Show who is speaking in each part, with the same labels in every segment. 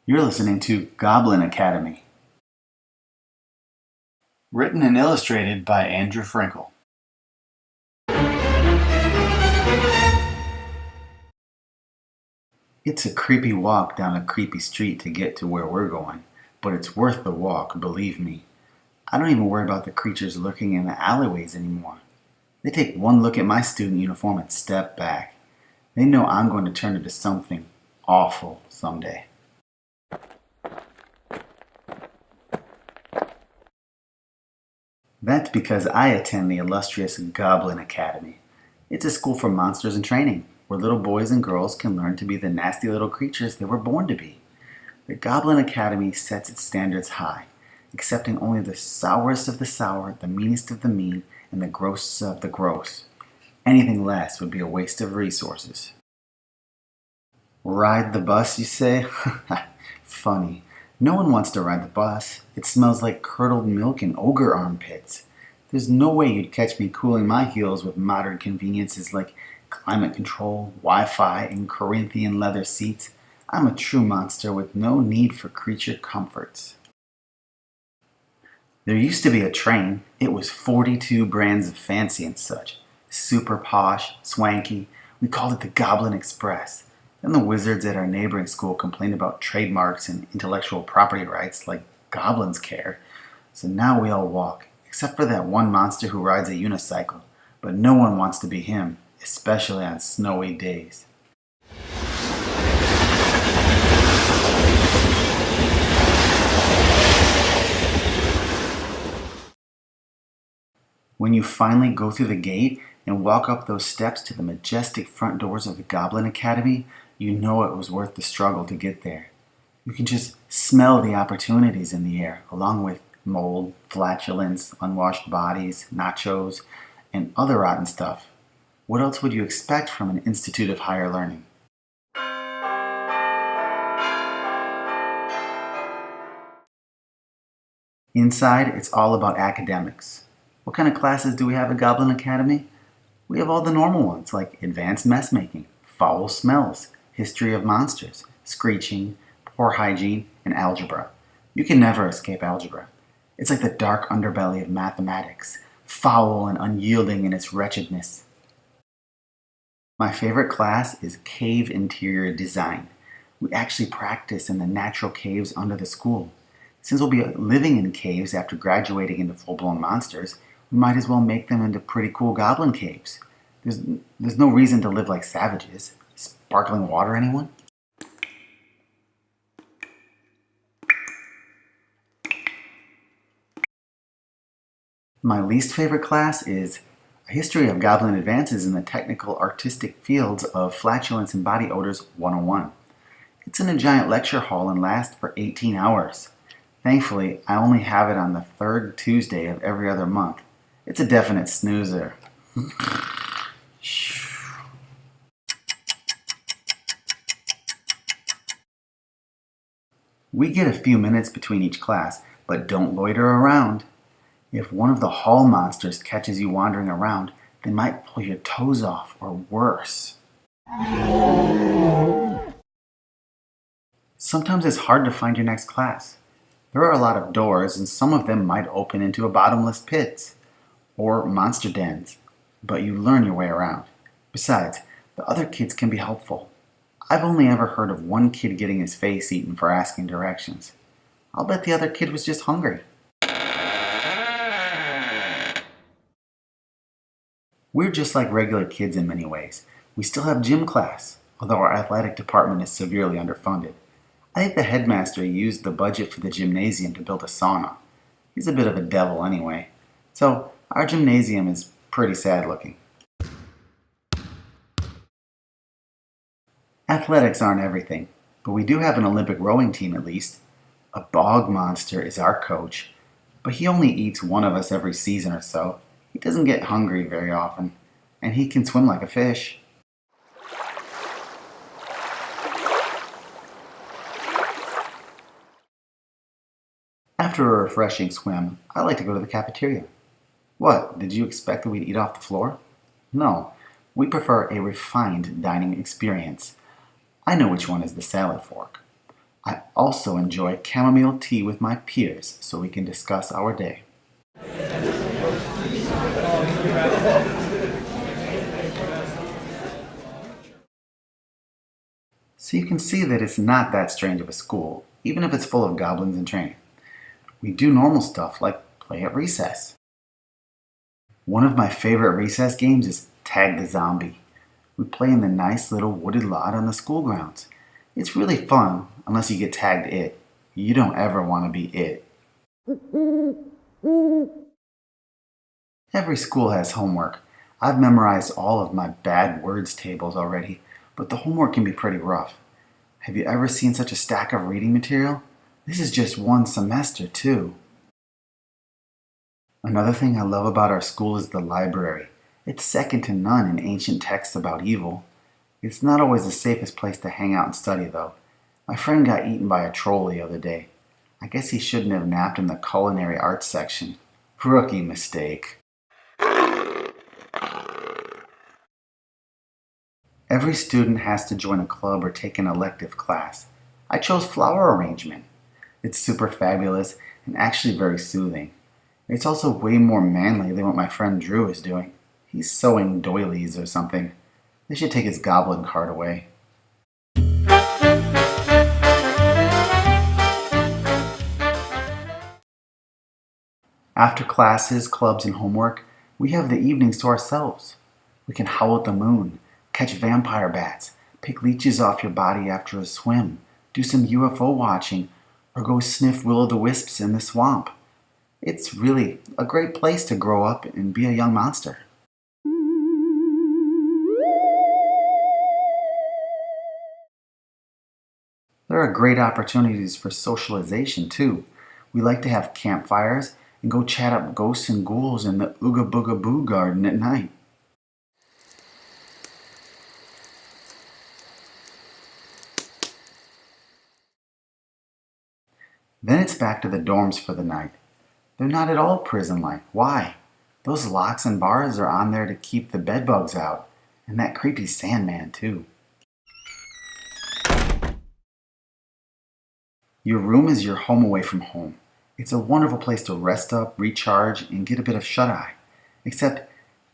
Speaker 1: You're listening to Goblin Academy. Written and illustrated by Andrew Frinkle. It's a creepy walk down a creepy street to get to where we're going, but it's worth the walk, believe me. I don't even worry about the creatures lurking in the alleyways anymore. They take one look at my student uniform and step back. They know I'm going to turn into something awful someday. That's because I attend the illustrious Goblin Academy. It's a school for monsters in training, where little boys and girls can learn to be the nasty little creatures they were born to be. The Goblin Academy sets its standards high, accepting only the sourest of the sour, the meanest of the mean, and the grossest of the gross. Anything less would be a waste of resources. Ride the bus, you say? Funny. No one wants to ride the bus. It smells like curdled milk and ogre armpits. There's no way you'd catch me cooling my heels with modern conveniences like climate control, Wi-Fi, and Corinthian leather seats. I'm a true monster with no need for creature comforts. There used to be a train. It was 42 brands of fancy and such. Super posh, swanky. We called it the Goblin Express. Then the wizards at our neighboring school complained about trademarks and intellectual property rights like goblins cared. So now we all walk, except for that one monster who rides a unicycle. But no one wants to be him, especially on snowy days. When you finally go through the gate and walk up those steps to the majestic front doors of the Goblin Academy, you know it was worth the struggle to get there. You can just smell the opportunities in the air, along with mold, flatulence, unwashed bodies, nachos, and other rotten stuff. What else would you expect from an institute of higher learning? Inside, it's all about academics. What kind of classes do we have at Goblin Academy? We have all the normal ones, like advanced mess making, foul smells, history of monsters, screeching, poor hygiene, and algebra. You can never escape algebra. It's like the dark underbelly of mathematics, foul and unyielding in its wretchedness. My favorite class is Cave Interior Design. We actually practice in the natural caves under the school. Since we'll be living in caves after graduating into full-blown monsters, we might as well make them into pretty cool goblin caves. There's no reason to live like savages. Sparkling water, anyone? My least favorite class is A History of Goblin Advances in the Technical Artistic Fields of Flatulence and Body Odors 101. It's in a giant lecture hall and lasts for 18 hours. Thankfully, I only have it on the third Tuesday of every other month. It's a definite snoozer. We get a few minutes between each class, but don't loiter around. If one of the hall monsters catches you wandering around, they might pull your toes off, or worse. Sometimes it's hard to find your next class. There are a lot of doors, and some of them might open into a bottomless pit, or monster dens, but you learn your way around. Besides, the other kids can be helpful. I've only ever heard of one kid getting his face eaten for asking directions. I'll bet the other kid was just hungry. We're just like regular kids in many ways. We still have gym class, although our athletic department is severely underfunded. I think the headmaster used the budget for the gymnasium to build a sauna. He's a bit of a devil anyway. So our gymnasium is pretty sad looking. Athletics aren't everything, but we do have an Olympic rowing team at least. A bog monster is our coach, but he only eats one of us every season or so. He doesn't get hungry very often, and he can swim like a fish. After a refreshing swim, I like to go to the cafeteria. What, did you expect that we'd eat off the floor? No, we prefer a refined dining experience. I know which one is the salad fork. I also enjoy chamomile tea with my peers so we can discuss our day. So you can see that it's not that strange of a school, even if it's full of goblins in training. We do normal stuff like play at recess. One of my favorite recess games is Tag the Zombie. We play in the nice little wooded lot on the school grounds. It's really fun, unless you get tagged it. You don't ever want to be it. Every school has homework. I've memorized all of my bad words tables already, but the homework can be pretty rough. Have you ever seen such a stack of reading material? This is just one semester, too. Another thing I love about our school is the library. It's second to none in ancient texts about evil. It's not always the safest place to hang out and study, though. My friend got eaten by a troll the other day. I guess he shouldn't have napped in the culinary arts section. Rookie mistake. Every student has to join a club or take an elective class. I chose flower arrangement. It's super fabulous and actually very soothing. It's also way more manly than what my friend Drew is doing. He's sewing doilies or something. They should take his goblin card away. After classes, clubs, and homework, we have the evenings to ourselves. We can howl at the moon, catch vampire bats, pick leeches off your body after a swim, do some UFO watching, or go sniff will-o'-the-wisps in the swamp. It's really a great place to grow up and be a young monster. There are great opportunities for socialization, too. We like to have campfires and go chat up ghosts and ghouls in the Ooga Booga Boo garden at night. Then it's back to the dorms for the night. They're not at all prison-like. Why? Those locks and bars are on there to keep the bedbugs out, and that creepy Sandman, too. Your room is your home away from home. It's a wonderful place to rest up, recharge, and get a bit of shut-eye. Except,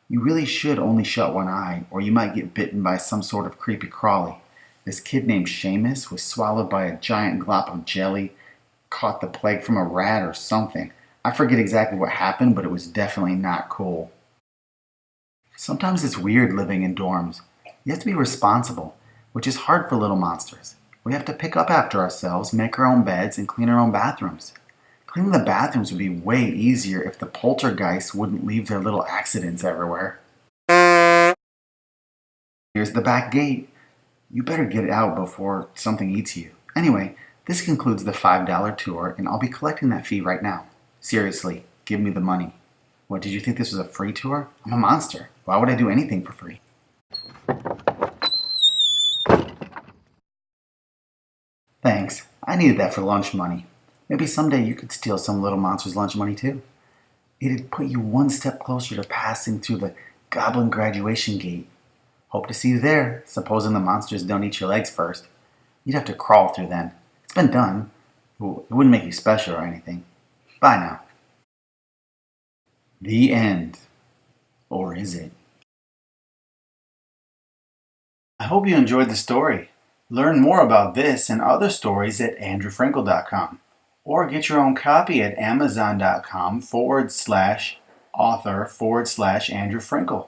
Speaker 1: you really should only shut one eye, or you might get bitten by some sort of creepy crawly. This kid named Seamus was swallowed by a giant glop of jelly, caught the plague from a rat or something. I forget exactly what happened, but it was definitely not cool. Sometimes it's weird living in dorms. You have to be responsible, which is hard for little monsters. We have to pick up after ourselves, make our own beds, and clean our own bathrooms. Cleaning the bathrooms would be way easier if the poltergeists wouldn't leave their little accidents everywhere. Here's the back gate. You better get out before something eats you. Anyway, this concludes the $5 tour, and I'll be collecting that fee right now. Seriously, give me the money. What, did you think this was a free tour? I'm a monster. Why would I do anything for free? Thanks. I needed that for lunch money. Maybe someday you could steal some little monster's lunch money too. It'd put you one step closer to passing through the Goblin graduation gate. Hope to see you there, supposing the monsters don't eat your legs first. You'd have to crawl through then. It's been done. It wouldn't make you special or anything. Bye now. The end. Or is it? I hope you enjoyed the story. Learn more about this and other stories at andrewfrinkle.com, or get your own copy at amazon.com/author/Andrew Frinkle.